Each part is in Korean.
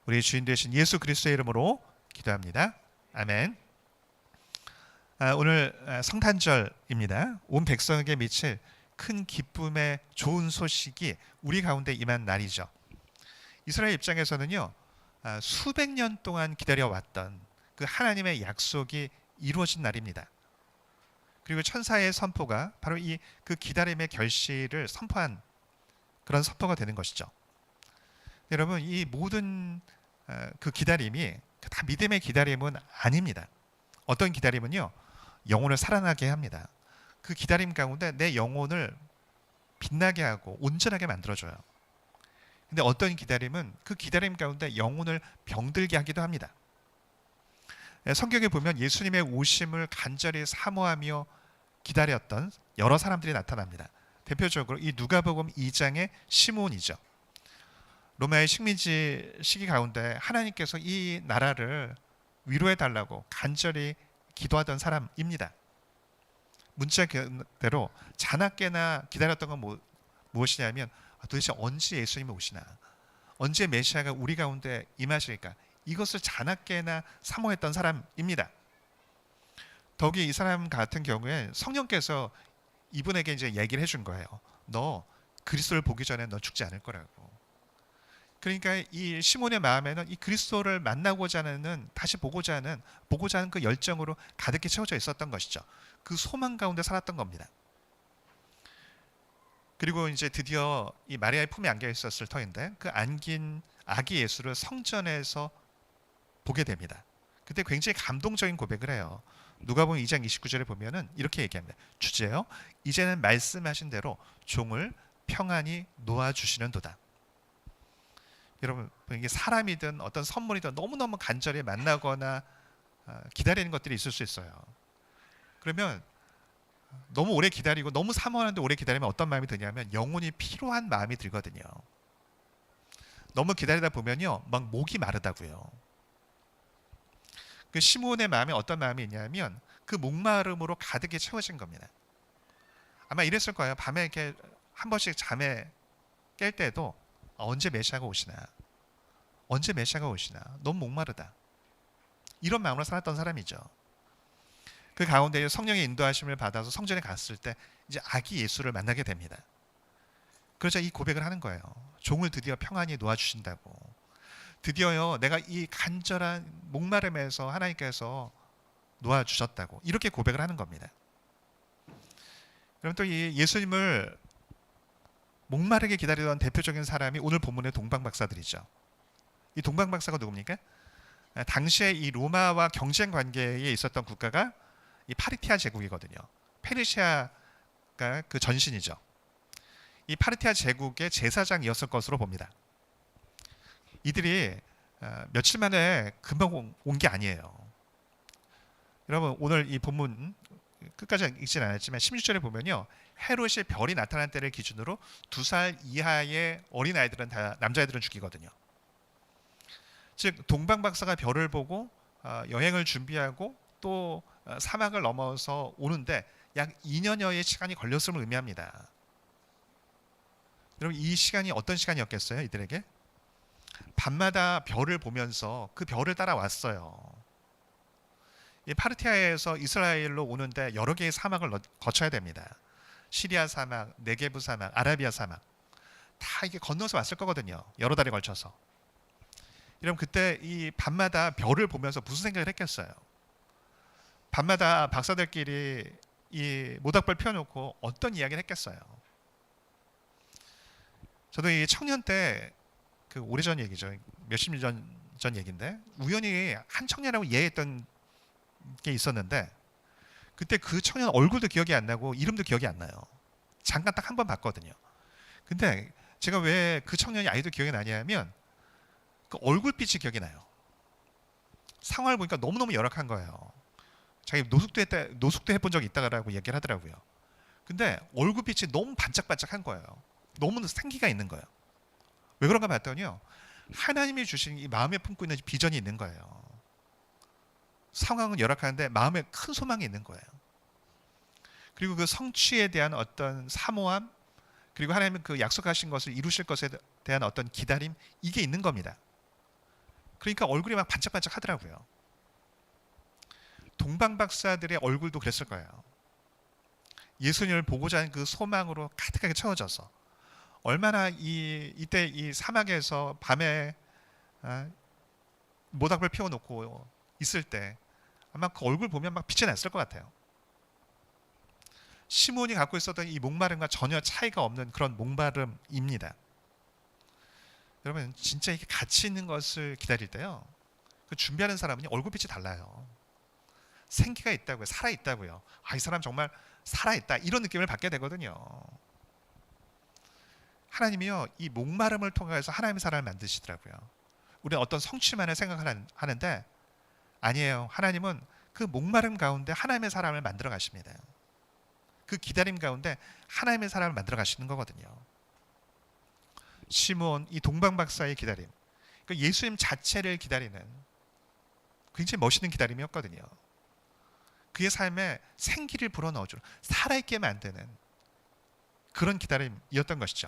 우리 주인 되신 예수 그리스도의 이름으로 기도합니다. 아멘. 오늘 성탄절입니다. 온 백성에게 미칠 큰 기쁨의 좋은 소식이 우리 가운데 임한 날이죠. 이스라엘 입장에서는요, 수백 년 동안 기다려왔던 그 하나님의 약속이 이루어진 날입니다. 그리고 천사의 선포가 바로 그 기다림의 결실을 선포한 그런 선포가 되는 것이죠. 여러분, 이 모든 그 기다림이 다 믿음의 기다림은 아닙니다. 어떤 기다림은요, 영혼을 살아나게 합니다. 그 기다림 가운데 내 영혼을 빛나게 하고 온전하게 만들어줘요. 근데 어떤 기다림은 그 기다림 가운데 영혼을 병들게 하기도 합니다. 성경에 보면 예수님의 오심을 간절히 사모하며 기다렸던 여러 사람들이 나타납니다. 대표적으로 이 누가복음 2장의 시므온이죠. 로마의 식민지 시기 가운데 하나님께서 이 나라를 위로해 달라고 간절히 기도하던 사람입니다. 문자 그대로 자나깨나 기다렸던 건 무엇이냐면 도대체 언제 예수님이 오시나, 언제 메시아가 우리 가운데 임하실까, 이것을 자나깨나 사모했던 사람입니다. 더욱이 이 사람 같은 경우에 성령께서 이분에게 이제 얘기를 해준 거예요. 너 그리스도를 보기 전에 너 죽지 않을 거라고. 그러니까 이 시몬의 마음에는 이 그리스도를 만나고자 하는, 다시 보고자 하는 그 열정으로 가득히 채워져 있었던 것이죠. 그 소망 가운데 살았던 겁니다. 그리고 이제 드디어 이 마리아의 품에 안겨 있었을 터인데 그 안긴 아기 예수를 성전에서 보게 됩니다. 그때 굉장히 감동적인 고백을 해요. 누가복음 2장 29절에 보면은 이렇게 얘기합니다. 주제요, 이제는 말씀하신 대로 종을 평안히 놓아주시는도다. 여러분, 이게 사람이든 어떤 선물이든 너무너무 간절히 만나거나 기다리는 것들이 있을 수 있어요. 그러면 너무 오래 기다리고 너무 사모하는데 오래 기다리면 어떤 마음이 드냐면 영혼이 피로한 마음이 들거든요. 너무 기다리다 보면요, 막 목이 마르다고요. 그 시므온의 마음에 어떤 마음이 있냐면 그 목마름으로 가득히 채워진 겁니다. 아마 이랬을 거예요. 밤에 이렇게 한 번씩 잠에 깰 때도 언제 메시아가 오시나, 언제 메시아가 오시나, 너무 목마르다, 이런 마음으로 살았던 사람이죠. 그 가운데 성령의 인도하심을 받아서 성전에 갔을 때 이제 아기 예수를 만나게 됩니다. 그러자 이 고백을 하는 거예요. 종을 드디어 평안히 놓아주신다고. 드디어요, 내가 이 간절한 목마름에서 하나님께서 놓아주셨다고, 이렇게 고백을 하는 겁니다. 그럼 또 이 예수님을 목마르게 기다리던 대표적인 사람이 오늘 본문의 동방박사들이죠. 이 동방박사가 누굽니까? 당시에 이 로마와 경쟁 관계에 있었던 국가가 이 파르티아 제국이거든요. 페르시아가 그 전신이죠. 이 파르티아 제국의 제사장이었을 것으로 봅니다. 이들이 며칠 만에 금방 온 게 아니에요. 여러분, 오늘 이 본문 끝까지 읽진 않았지만 16절에 보면요, 헤롯이 별이 나타난 때를 기준으로 2살 이하의 어린아이들은 다, 남자애들은 죽이거든요. 즉 동방박사가 별을 보고 여행을 준비하고 또 사막을 넘어서 오는데 약 2년여의 시간이 걸렸음을 의미합니다. 여러분, 이 시간이 어떤 시간이었겠어요? 이들에게 밤마다 별을 보면서 그 별을 따라왔어요. 이 파르티아에서 이스라엘로 오는데 여러 개의 사막을 거쳐야 됩니다. 시리아 사막, 네게브 사막, 아라비아 사막, 다 이게 건너서 왔을 거거든요. 여러 달에 걸쳐서. 여러분, 그때 이 밤마다 별을 보면서 무슨 생각을 했겠어요? 밤마다 박사들끼리 이 모닥불 펴놓고 어떤 이야기를 했겠어요? 저도 이 청년 때, 그 오래전 얘기죠. 몇십 년 전 얘기인데, 우연히 한 청년하고 이야기했던 게 있었는데 그때 그 청년 얼굴도 기억이 안 나고 이름도 기억이 안 나요. 잠깐 딱 한 번 봤거든요. 근데 제가 왜 그 청년이 아이도 기억이 나냐면 그 얼굴빛이 기억이 나요. 상황을 보니까 너무너무 열악한 거예요. 자기 노숙도 해본 적이 있다라고 얘기를 하더라고요. 근데 얼굴빛이 너무 반짝반짝한 거예요. 너무 생기가 있는 거예요. 왜 그런가 봤더니요, 하나님이 주신 이 마음에 품고 있는 비전이 있는 거예요. 상황은 열악한데 마음에 큰 소망이 있는 거예요. 그리고 그 성취에 대한 어떤 사모함, 그리고 하나님은 그 약속하신 것을 이루실 것에 대한 어떤 기다림, 이게 있는 겁니다. 그러니까 얼굴이 막 반짝반짝 하더라고요. 동방박사들의 얼굴도 그랬을 거예요. 예수님을 보고자 하는 그 소망으로 가득하게 채워져서 얼마나 이때 이 사막에서 밤에 모닥불 피워놓고 있을 때 아마 그 얼굴 보면 막 빛이 났을 것 같아요. 시몬이 갖고 있었던 이 목마름과 전혀 차이가 없는 그런 목마름입니다. 여러분 진짜 이게 가치 있는 것을 기다릴 때요, 그 준비하는 사람은 얼굴빛이 달라요. 생기가 있다고요. 살아있다고요. 이 사람 정말 살아있다, 이런 느낌을 받게 되거든요. 하나님이요, 이 목마름을 통해서 하나님의 사람을 만드시더라고요. 우리는 어떤 성취만을 생각하는데 아니에요. 하나님은 그 목마름 가운데 하나님의 사람을 만들어 가십니다. 그 기다림 가운데 하나님의 사람을 만들어 가시는 거거든요. 시몬, 이 동방박사의 기다림, 그러니까 예수님 자체를 기다리는 굉장히 멋있는 기다림이었거든요. 그의 삶에 생기를 불어넣어주는, 살아있게 만드는 그런 기다림이었던 것이죠.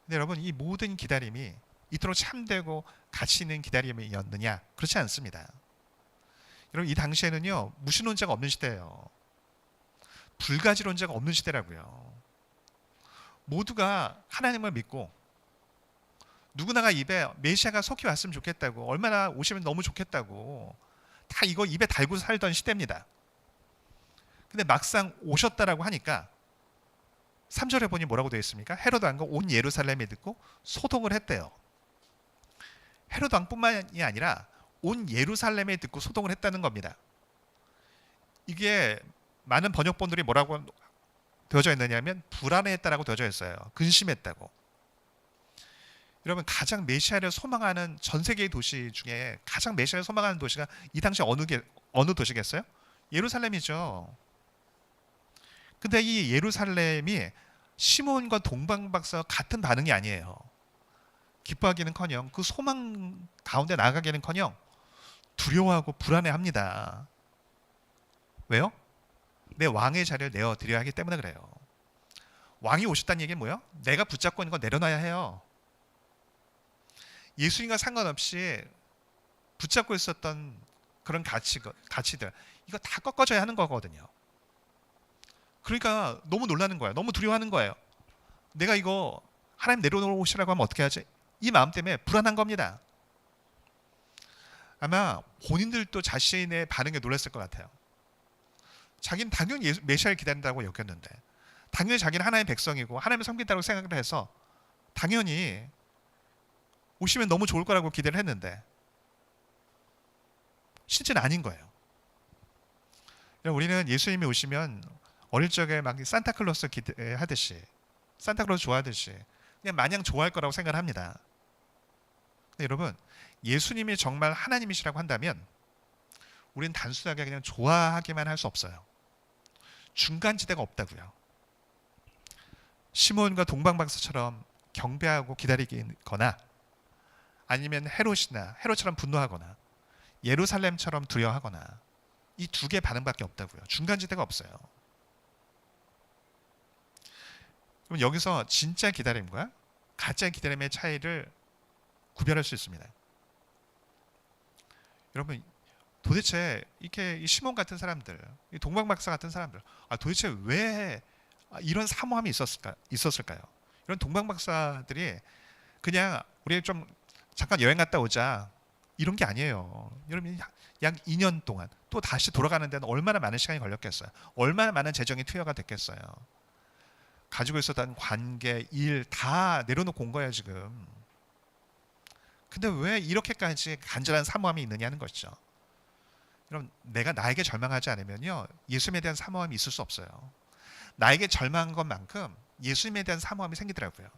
근데 여러분, 이 모든 기다림이 이토록 참되고 가치 있는 기다림이었느냐? 그렇지 않습니다. 여러분, 이 당시에는요, 무신론자가 없는 시대예요. 불가지론자가 없는 시대라고요. 모두가 하나님을 믿고 누구나가 입에 메시아가 속히 왔으면 좋겠다고, 얼마나 오시면 너무 좋겠다고 다 이거 입에 달고 살던 시대입니다. 근데 막상 오셨다라고 하니까 3절에 보니 뭐라고 되어 있습니까? 헤롯 왕과 온 예루살렘이 듣고 소동을 했대요. 헤롯 왕뿐만이 아니라 온 예루살렘에 듣고 소동을 했다는 겁니다. 이게 많은 번역본들이 뭐라고 되어져 있느냐면 불안해했다라고 되어져 있어요. 근심했다고. 여러분, 가장 메시아를 소망하는 전 세계의 도시 중에 가장 메시아를 소망하는 도시가 이 당시 어느 도시겠어요? 예루살렘이죠. 근데 이 예루살렘이 시몬과 동방박사와 같은 반응이 아니에요. 기뻐하기는커녕 그 소망 가운데 나아가기는커녕 두려워하고 불안해합니다. 왜요? 내 왕의 자리를 내어드려야 하기 때문에 그래요. 왕이 오셨다는 얘기는 뭐예요? 내가 붙잡고 있는 거 내려놔야 해요. 예수님과 상관없이 붙잡고 있었던 그런 가치들, 이거 다 꺾어져야 하는 거거든요. 그러니까 너무 놀라는 거예요. 너무 두려워하는 거예요. 내가 이거 하나님 내려놓으시라고 하면 어떻게 하지? 이 마음 때문에 불안한 겁니다. 아마 본인들도 자신의 반응에 놀랐을 것 같아요. 자기는 당연히 메시아를 기다린다고 여겼는데, 당연히 자기는 하나님의 백성이고 하나님을 섬긴다고 생각을 해서 당연히 오시면 너무 좋을 거라고 기대를 했는데 실제는 아닌 거예요. 우리는 예수님이 오시면 어릴 적에 막 산타클로스 기대하듯이, 산타클로스 좋아하듯이 그냥 마냥 좋아할 거라고 생각을 합니다. 근데 여러분, 예수님이 정말 하나님이시라고 한다면 우리는 단순하게 그냥 좋아하기만 할 수 없어요. 중간지대가 없다고요. 시몬과 동방박사처럼 경배하고 기다리거나, 아니면 헤롯처럼 분노하거나, 예루살렘처럼 두려워하거나, 이 두 개 반응밖에 없다고요. 중간지대가 없어요. 그럼 여기서 진짜 기다림과 가짜 기다림의 차이를 구별할 수 있습니다. 여러분, 도대체 이렇게 이 시몬 같은 사람들, 이 동방박사 같은 사람들, 도대체 왜 이런 사모함이 있었을까요? 이런 동방박사들이 그냥 우리 좀 잠깐 여행 갔다 오자, 이런 게 아니에요. 여러분, 약 2년 동안 또 다시 돌아가는 데는 얼마나 많은 시간이 걸렸겠어요. 얼마나 많은 재정이 투여가 됐겠어요. 가지고 있었던 관계, 일 다 내려놓고 온 거예요 지금. 근데 왜 이렇게까지 간절한 사모함이 있느냐는 것이죠. 여러분, 내가 나에게 절망하지 않으면요, 예수님에 대한 사모함이 있을 수 없어요. 나에게 절망한 것만큼 예수님에 대한 사모함이 생기더라고요.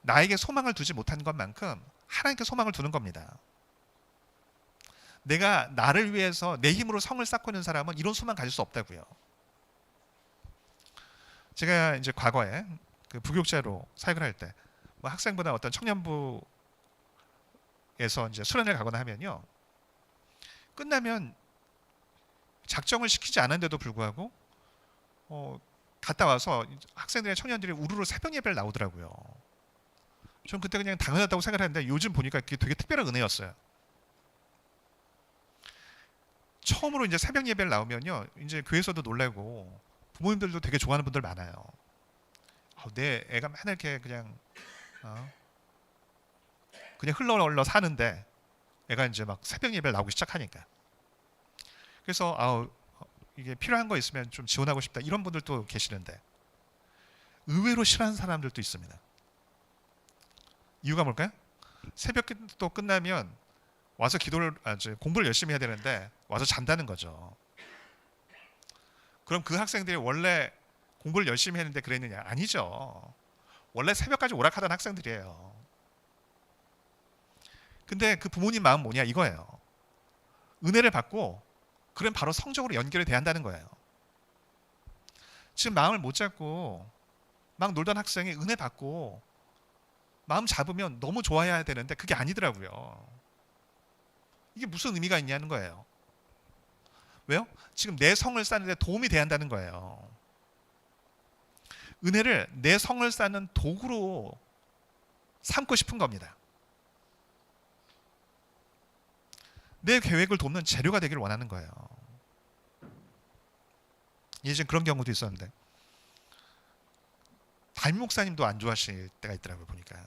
나에게 소망을 두지 못한 것만큼 하나님께 소망을 두는 겁니다. 내가 나를 위해서 내 힘으로 성을 쌓고 있는 사람은 이런 소망 가질 수 없다고요. 제가 이제 과거에 그 부교육자로 사역을 할 때, 뭐 학생부나 어떤 청년부에서 이제 수련을 가거나 하면요, 끝나면 작정을 시키지 않았는데도 불구하고 갔다 와서 학생들의 청년들이 우르르 새벽 예배를 나오더라고요. 전 그때 그냥 당연하다고 생각했는데 요즘 보니까 그게 되게 특별한 은혜였어요. 처음으로 이제 새벽 예배를 나오면요, 이제 교회에서도 놀라고 부모님들도 되게 좋아하는 분들 많아요. 내 애가 맨날 이렇게 그냥 그냥 흘러 사는데 애가 이제 막 새벽 예배를 나오기 시작하니까. 그래서 이게 필요한 거 있으면 좀 지원하고 싶다 이런 분들도 계시는데 의외로 싫어하는 사람들도 있습니다. 이유가 뭘까요? 새벽기도 끝나면 와서 공부를 열심히 해야 되는데 와서 잔다는 거죠. 그럼 그 학생들이 원래 공부를 열심히 했는데 그랬느냐? 아니죠. 원래 새벽까지 오락하던 학생들이에요. 근데 그 부모님 마음 뭐냐 이거예요. 은혜를 받고 그럼 바로 성적으로 연결이 돼야 한다는 거예요. 지금 마음을 못 잡고 막 놀던 학생이 은혜 받고 마음 잡으면 너무 좋아해야 되는데 그게 아니더라고요. 이게 무슨 의미가 있냐는 거예요. 왜요? 지금 내 성을 쌓는 데 도움이 돼야 한다는 거예요. 은혜를 내 성을 쌓는 도구로 삼고 싶은 겁니다. 내 계획을 돕는 재료가 되기를 원하는 거예요. 예전 그런 경우도 있었는데 담임 목사님도 안 좋아하실 때가 있더라고요. 보니까.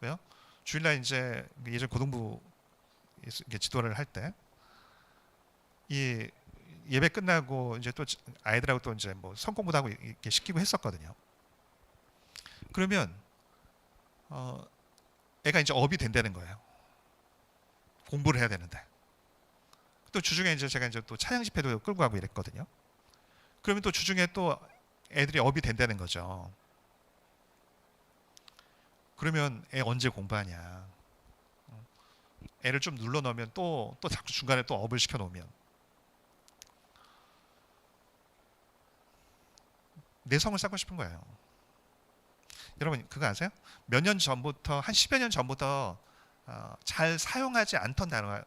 왜요? 주일날 이제 예전 고등부 지도를 할 때 이 예배 끝나고 이제 또 아이들하고 또 이제 뭐 성공부도 하고 이렇게 시키고 했었거든요. 그러면 애가 이제 업이 된다는 거예요. 공부를 해야 되는데. 또 주중에 이제 제가 이제 또 찬양 집회도 끌고 가고 이랬거든요. 그러면 또 주중에 또 애들이 업이 된다는 거죠. 그러면 애 언제 공부하냐. 애를 좀 눌러 놓으면 또 자꾸 중간에 또 업을 시켜 놓으면 내 성을 쌓고 싶은 거예요. 여러분 그거 아세요? 몇 년 전부터 한 10여 년 전부터 잘 사용하지 않던 단어가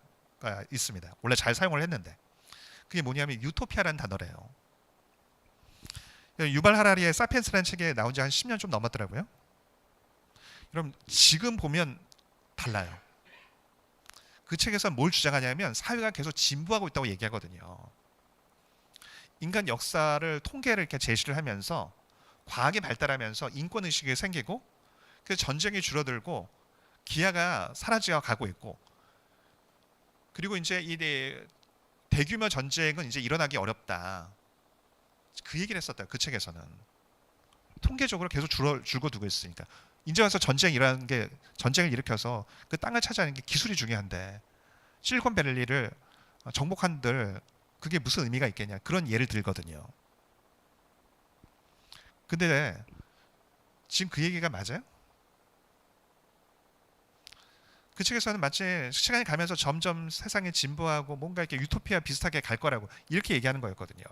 있습니다. 원래 잘 사용을 했는데 그게 뭐냐면 유토피아라는 단어래요. 유발 하라리의 사피엔스라는 책에 나온 지 한 10년 좀 넘었더라고요. 여러분 지금 보면 달라요. 그 책에서 뭘 주장하냐면 사회가 계속 진보하고 있다고 얘기하거든요. 인간 역사를 통계를 이렇게 제시를 하면서 과학이 발달하면서 인권의식이 생기고 그래서 전쟁이 줄어들고 기아가 사라져 가고 있고 그리고 이제 이 대규모 전쟁은 이제 일어나기 어렵다. 그 얘기를 했었다. 그 책에서는. 통계적으로 계속 줄어들고 있으니까. 이제 와서 전쟁을 일으켜서 그 땅을 차지하는 게 기술이 중요한데 실리콘밸리를 정복한들 그게 무슨 의미가 있겠냐. 그런 예를 들거든요. 근데 지금 그 얘기가 맞아요? 그 책에서는 마치 시간이 가면서 점점 세상이 진보하고 뭔가 이렇게 유토피아 비슷하게 갈 거라고 이렇게 얘기하는 거였거든요.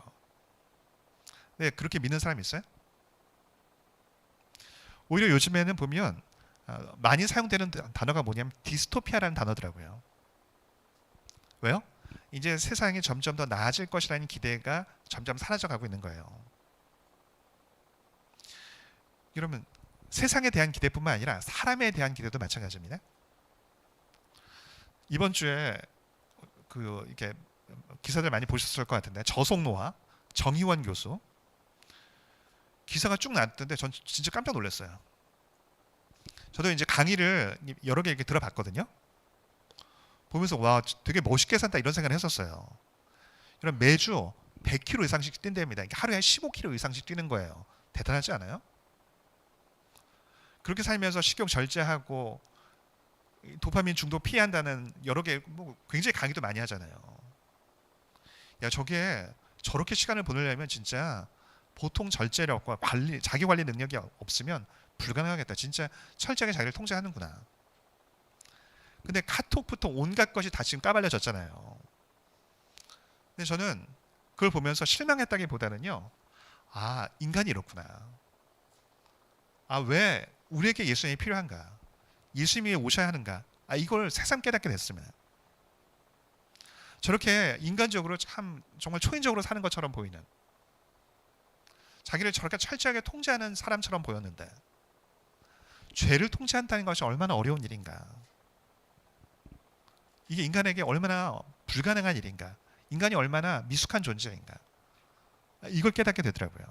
네, 그렇게 믿는 사람이 있어요? 오히려 요즘에는 보면 많이 사용되는 단어가 뭐냐면 디스토피아라는 단어더라고요. 왜요? 이제 세상이 점점 더 나아질 것이라는 기대가 점점 사라져가고 있는 거예요. 여러분 세상에 대한 기대뿐만 아니라 사람에 대한 기대도 마찬가지입니다. 이번 주에 이렇게 기사들 많이 보셨을 것 같은데 저속노화 정희원 교수 기사가 쭉 나왔던데 전 진짜 깜짝 놀랐어요. 저도 이제 강의를 여러 개 이렇게 들어봤거든요. 보면서 와 되게 멋있게 산다 이런 생각을 했었어요. 그럼 매주 100km 이상씩 뛴답니다. 하루에 한 15km 이상씩 뛰는 거예요. 대단하지 않아요? 그렇게 살면서 식욕 절제하고 도파민 중독 피한다는 여러 개 굉장히 강의도 많이 하잖아요. 야 저게 저렇게 시간을 보내려면 진짜 보통 절제력과 자기 관리 능력이 없으면 불가능하겠다. 진짜 철저하게 자기를 통제하는구나. 근데 카톡부터 온갖 것이 다 지금 까발려졌잖아요. 근데 저는 그걸 보면서 실망했다기보다는요. 아 인간이 이렇구나. 아 왜 우리에게 예수님이 필요한가. 예수님이 오셔야 하는가. 아 이걸 새삼 깨닫게 됐습니다. 저렇게 인간적으로 참 정말 초인적으로 사는 것처럼 보이는 자기를 저렇게 철저하게 통제하는 사람처럼 보였는데 죄를 통제한다는 것이 얼마나 어려운 일인가. 이게 인간에게 얼마나 불가능한 일인가. 인간이 얼마나 미숙한 존재인가. 이걸 깨닫게 되더라고요.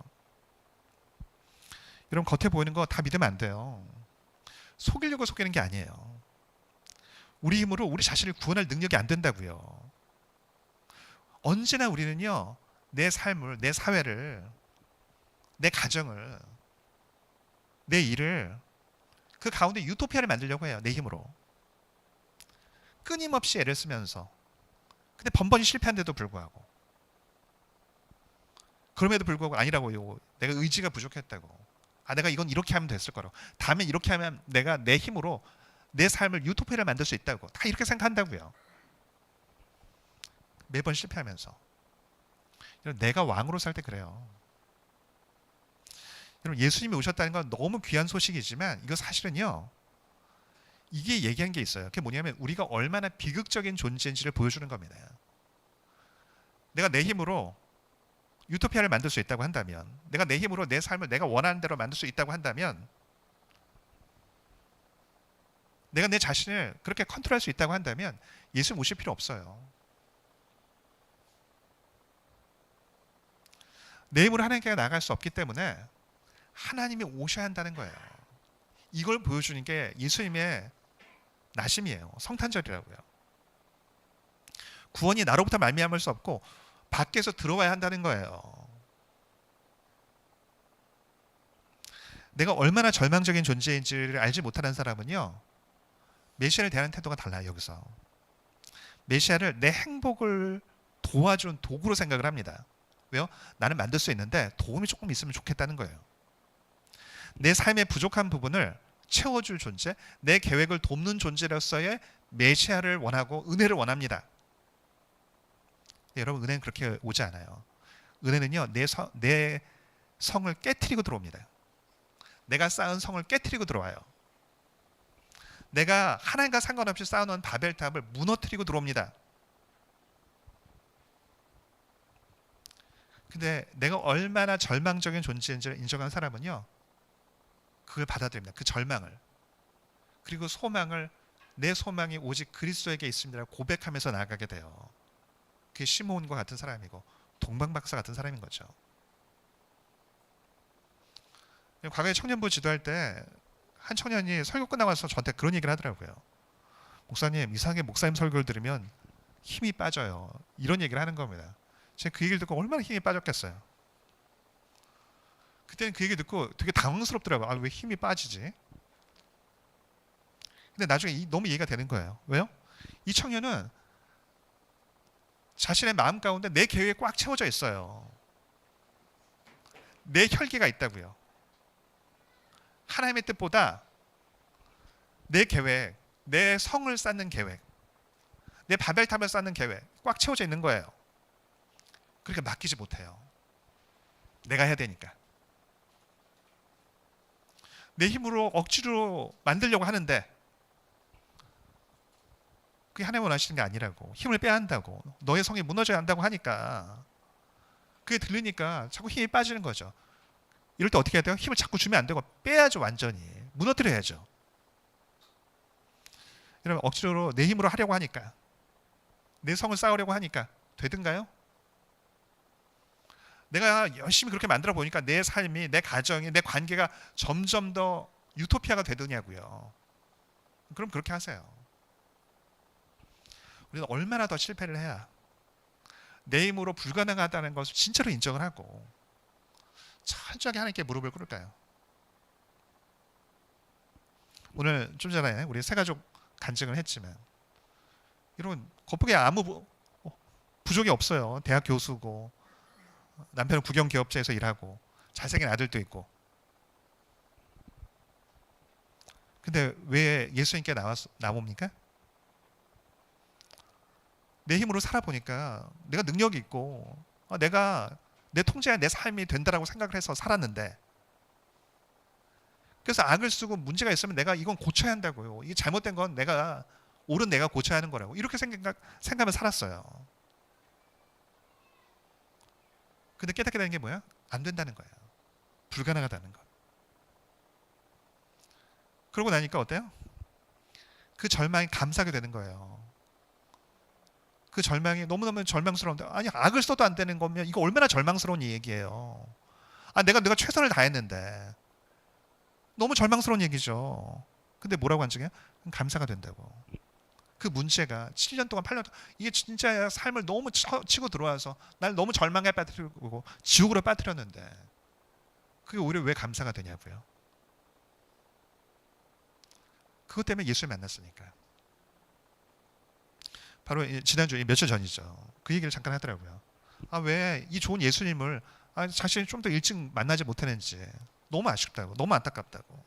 여러분, 겉에 보이는 거 다 믿으면 안 돼요. 속이려고 속이는 게 아니에요. 우리 힘으로 우리 자신을 구원할 능력이 안 된다고요. 언제나 우리는요, 내 삶을, 내 사회를, 내 가정을, 내 일을 그 가운데 유토피아를 만들려고 해요. 내 힘으로. 끊임없이 애를 쓰면서. 근데 번번이 실패한데도 불구하고. 그럼에도 불구하고 아니라고요. 내가 의지가 부족했다고. 내가 이건 이렇게 하면 됐을 거라고. 다음에 이렇게 하면 내가 내 힘으로 내 삶을 유토피아를 만들 수 있다고. 다 이렇게 생각한다고요. 매번 실패하면서. 내가 왕으로 살 때 그래요. 여러분, 예수님이 오셨다는 건 너무 귀한 소식이지만 이거 사실은요, 이게 얘기한 게 있어요. 그게 뭐냐면 우리가 얼마나 비극적인 존재인지를 보여주는 겁니다. 내가 내 힘으로 유토피아를 만들 수 있다고 한다면, 내가 내 힘으로 내 삶을 내가 원하는 대로 만들 수 있다고 한다면, 내가 내 자신을 그렇게 컨트롤할 수 있다고 한다면 예수님 오실 필요 없어요. 내 힘으로 하나님께 나아갈 수 없기 때문에 하나님이 오셔야 한다는 거예요. 이걸 보여주는 게 예수님의 나심이에요. 성탄절이라고요. 구원이 나로부터 말미암을 수 없고 밖에서 들어와야 한다는 거예요. 내가 얼마나 절망적인 존재인지를 알지 못하는 사람은요, 메시아를 대하는 태도가 달라요. 여기서 메시아를 내 행복을 도와준 도구로 생각을 합니다. 왜요? 나는 만들 수 있는데 도움이 조금 있으면 좋겠다는 거예요. 내 삶의 부족한 부분을 채워줄 존재, 내 계획을 돕는 존재로서의 메시아를 원하고 은혜를 원합니다. 네, 여러분, 은혜는 그렇게 오지 않아요. 은혜는요, 내 성을 깨트리고 들어옵니다. 내가 쌓은 성을 깨트리고 들어와요. 내가 하나님과 상관없이 쌓아놓은 바벨탑을 무너뜨리고 들어옵니다. 근데 내가 얼마나 절망적인 존재인지를 인정한 사람은요, 그걸 받아들입니다. 그 절망을. 그리고 소망을, 내 소망이 오직 그리스도에게 있습니다라고 고백하면서 나아가게 돼요. 그게 시므온과 같은 사람이고 동방박사 같은 사람인 거죠. 과거에 청년부 지도할 때 한 청년이 설교 끝나고 나서 저한테 그런 얘기를 하더라고요. 목사님, 이상하게 목사님 설교를 들으면 힘이 빠져요. 이런 얘기를 하는 겁니다. 제가 그 얘기를 듣고 얼마나 힘이 빠졌겠어요. 그때는 그 얘기 듣고 되게 당황스럽더라고요. 왜 힘이 빠지지? 근데 나중에 너무 이해가 되는 거예요. 왜요? 이 청년은 자신의 마음 가운데 내 계획이 꽉 채워져 있어요. 내 혈기가 있다고요. 하나님의 뜻보다 내 계획, 내 성을 쌓는 계획, 내 바벨탑을 쌓는 계획 꽉 채워져 있는 거예요. 그러니까 맡기지 못해요. 내가 해야 되니까. 내 힘으로 억지로 만들려고 하는데 그게 하나님 원하시는 게 아니라고. 힘을 빼야 한다고. 너의 성이 무너져야 한다고 하니까 그게 들리니까 자꾸 힘이 빠지는 거죠. 이럴 때 어떻게 해야 돼요? 힘을 자꾸 주면 안 되고 빼야죠. 완전히 무너뜨려야죠. 여러분, 억지로 내 힘으로 하려고 하니까, 내 성을 쌓으려고 하니까 되든가요? 내가 열심히 그렇게 만들어 보니까 내 삶이, 내 가정이, 내 관계가 점점 더 유토피아가 되더냐고요. 그럼 그렇게 하세요. 우리는 얼마나 더 실패를 해야 내 힘으로 불가능하다는 것을 진짜로 인정을 하고 철저하게 하나님께 무릎을 꿇을까요? 오늘 좀 전에 우리 새가족 간증을 했지만, 여러분, 겉보기에 아무 부족이 없어요. 대학 교수고 남편은 국영기업체에서 일하고 잘생긴 아들도 있고. 근데 왜 예수님께 나옵니까? 내 힘으로 살아보니까 내가 능력이 있고 내가 내 통제하에 내 삶이 된다라고 생각을 해서 살았는데, 그래서 악을 쓰고 문제가 있으면 내가 이건 고쳐야 한다고요. 이게 잘못된 건 옳은 내가 고쳐야 하는 거라고. 이렇게 생각하면 살았어요. 근데 깨닫게 되는 게 뭐야? 안 된다는 거예요. 불가능하다는 거. 그러고 나니까 어때요? 그 절망이 감사하게 되는 거예요. 그 절망이 너무너무 절망스러운데, 아니 악을 써도 안 되는 거면 이거 얼마나 절망스러운 얘기예요. 아 내가 최선을 다했는데 너무 절망스러운 얘기죠. 근데 뭐라고 한증해요? 감사가 된다고. 그 문제가 7년 동안 8년 동안 이게 진짜 삶을 너무 치고 들어와서 날 너무 절망에 빠뜨리고 지옥으로 빠뜨렸는데 그게 오히려 왜 감사가 되냐고요. 그것 때문에 예수를 만났으니까. 바로 지난주 며칠 전이죠. 그 얘기를 잠깐 하더라고요. 아 왜 이 좋은 예수님을 자신이 좀 더 일찍 만나지 못했는지 너무 아쉽다고, 너무 안타깝다고.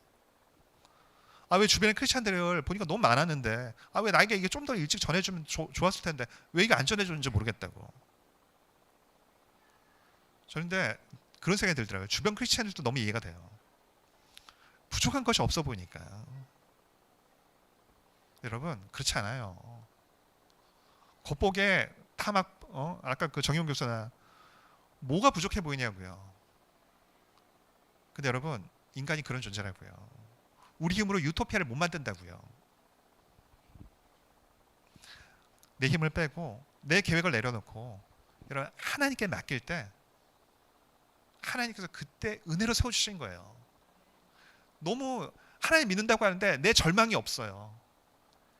아 왜 주변에 크리스찬들을 보니까 너무 많았는데 아 왜 나에게 이게 좀 더 일찍 전해주면 좋았을 텐데 왜 이게 안 전해주는지 모르겠다고. 그런데 그런 생각이 들더라고요. 주변 크리스찬들도 너무 이해가 돼요. 부족한 것이 없어 보이니까. 여러분 그렇지 않아요. 겉보게 다 막 아까 그 정용 교수나 뭐가 부족해 보이냐고요. 근데 여러분 인간이 그런 존재라고요. 우리 힘으로 유토피아를 못 만든다고요. 내 힘을 빼고 내 계획을 내려놓고 여러분 하나님께 맡길 때 하나님께서 그때 은혜로 세워주신 거예요. 너무 하나님 믿는다고 하는데 내 절망이 없어요.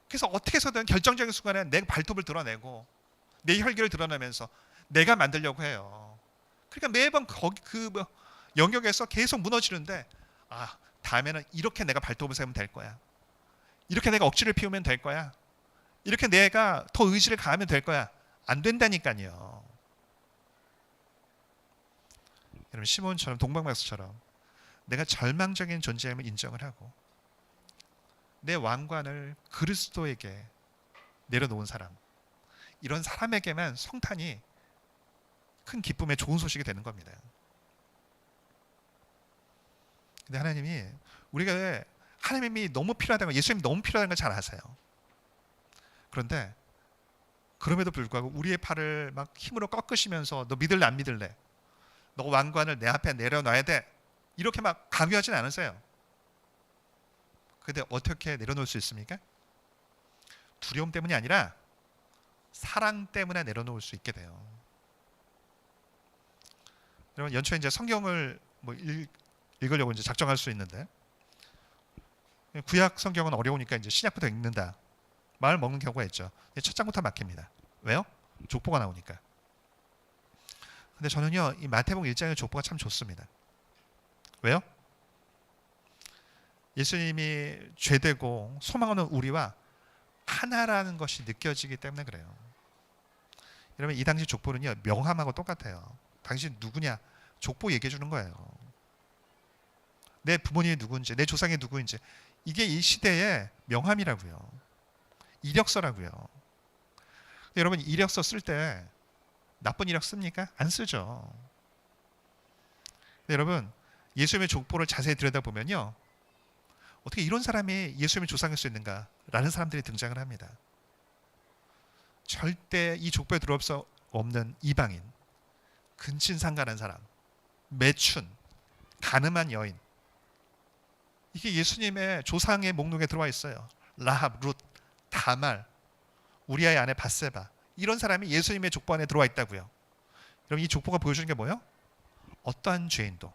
그래서 어떻게 해서든 결정적인 순간에 내 발톱을 드러내고 내 혈기를 드러내면서 내가 만들려고 해요. 그러니까 매번 그 영역에서 계속 무너지는데 다음에는 이렇게 내가 발톱을 세우면 될 거야. 이렇게 내가 억지를 피우면 될 거야. 이렇게 내가 더 의지를 가하면 될 거야. 안 된다니까요. 여러분 시몬처럼 동방박사처럼 내가 절망적인 존재임을 인정을 하고 내 왕관을 그리스도에게 내려놓은 사람, 이런 사람에게만 성탄이 큰 기쁨의 좋은 소식이 되는 겁니다. 근데 하나님이 우리가 왜 하나님이 너무 필요하다는 거, 예수님이 너무 필요하다는 걸 잘 아세요. 그런데 그럼에도 불구하고 우리의 팔을 막 힘으로 꺾으시면서 너 믿을래 안 믿을래? 너 왕관을 내 앞에 내려놔야 돼. 이렇게 막 강요하진 않으세요. 근데 어떻게 내려놓을 수 있습니까? 두려움 때문이 아니라 사랑 때문에 내려놓을 수 있게 돼요. 여러분 연초에 이제 성경을 읽으려고 이제 작정할 수 있는데 구약 성경은 어려우니까 이제 신약부터 읽는다. 마음을 먹는 경우가 있죠. 첫 장부터 막힙니다. 왜요? 족보가 나오니까. 근데 저는요 이 마태복음 1장의 족보가 참 좋습니다. 왜요? 예수님이 죄되고 소망 없는 우리와 하나라는 것이 느껴지기 때문에 그래요. 여러분 이 당시 족보는요 명함하고 똑같아요. 당신 누구냐? 족보 얘기해 주는 거예요. 내 부모님이 누구인지, 내 조상이 누구인지, 이게 이 시대의 명함이라고요. 이력서라고요. 여러분 이력서 쓸 때 나쁜 이력 씁니까? 안 쓰죠. 여러분 예수님의 족보를 자세히 들여다보면요 어떻게 이런 사람이 예수님의 조상일 수 있는가 라는 사람들이 등장을 합니다. 절대 이 족보에 들어올 수 없는 이방인, 근친상간한 사람, 매춘, 가늠한 여인, 이게 예수님의 조상의 목록에 들어와 있어요. 라합, 룻, 다말, 우리아의 아내 밧세바, 이런 사람이 예수님의 족보 안에 들어와 있다고요. 여러분 이 족보가 보여주는 게 뭐예요? 어떠한 죄인도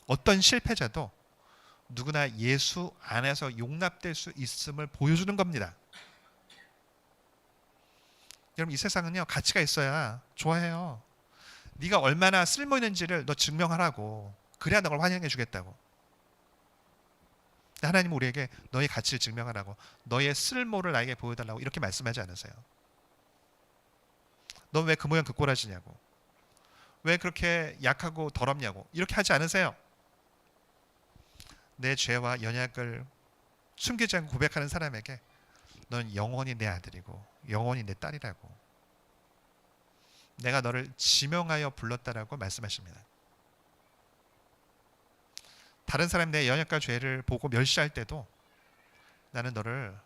어떤 실패자도 누구나 예수 안에서 용납될 수 있음을 보여주는 겁니다. 여러분 이 세상은요 가치가 있어야 좋아해요. 네가 얼마나 쓸모있는지를 너 증명하라고. 그래야 널 환영해 주겠다고. 하나님은 우리에게 너의 가치를 증명하라고, 너의 쓸모를 나에게 보여달라고 이렇게 말씀하지 않으세요. 넌 왜 그 모양 그 꼴하지냐고, 왜 그렇게 약하고 더럽냐고 이렇게 하지 않으세요. 내 죄와 연약을 숨기지 않고 고백하는 사람에게 넌 영원히 내 아들이고 영원히 내 딸이라고, 내가 너를 지명하여 불렀다라고 말씀하십니다. 다른 사람이 내 연약과 죄를 보고 멸시할 때도 나는 너를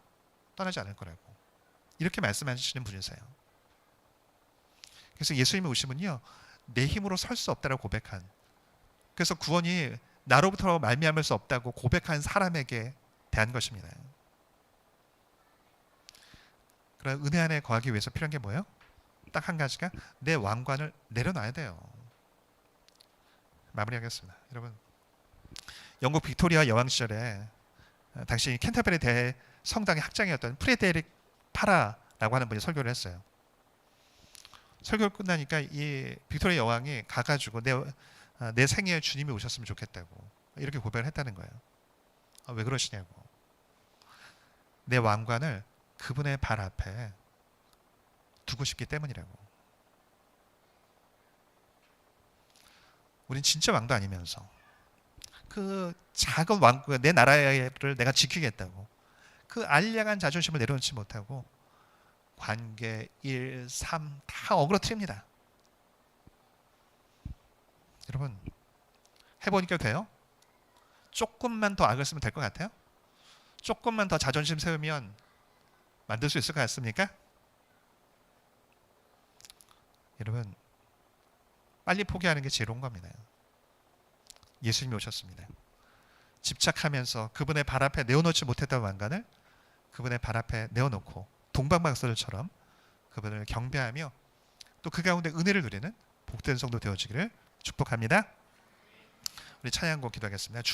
떠나지 않을 거라고 이렇게 말씀하시는 분이세요. 그래서 예수님이 오시면요 내 힘으로 설 수 없다라고 고백한, 그래서 구원이 나로부터 말미암을 수 없다고 고백한 사람에게 대한 것입니다. 그런 은혜 안에 거하기 위해서 필요한 게 뭐예요? 딱 한 가지가 내 왕관을 내려놔야 돼요. 마무리하겠습니다. 여러분, 영국 빅토리아 여왕 시절에 당시 캔터베리 대 성당의 학장이었던 프레데릭 파라라고 하는 분이 설교를 했어요. 설교를 끝나니까 이 빅토리아 여왕이 가가지고 내 생애에 주님이 오셨으면 좋겠다고 이렇게 고백을 했다는 거예요. 왜 그러시냐고. 내 왕관을 그분의 발 앞에 두고 싶기 때문이라고. 우린 진짜 왕도 아니면서 그 작은 왕국, 내 나라를 내가 지키겠다고 그 알량한 자존심을 내려놓지 못하고 관계, 일, 삶 다 어그러뜨립니다. 여러분, 해보니까 돼요? 조금만 더 악을 쓰면 될 것 같아요? 조금만 더 자존심 세우면 만들 수 있을 것 같습니까? 여러분, 빨리 포기하는 게 지혜로운 겁니다. 예수님이 오셨습니다. 집착하면서 그분의 발 앞에 내어놓지 못했던 왕관을 그분의 발 앞에 내어놓고 동방박사들처럼 그분을 경배하며 또 그 가운데 은혜를 누리는 복된 성도 되어지기를 축복합니다. 우리 찬양곡 기도하겠습니다.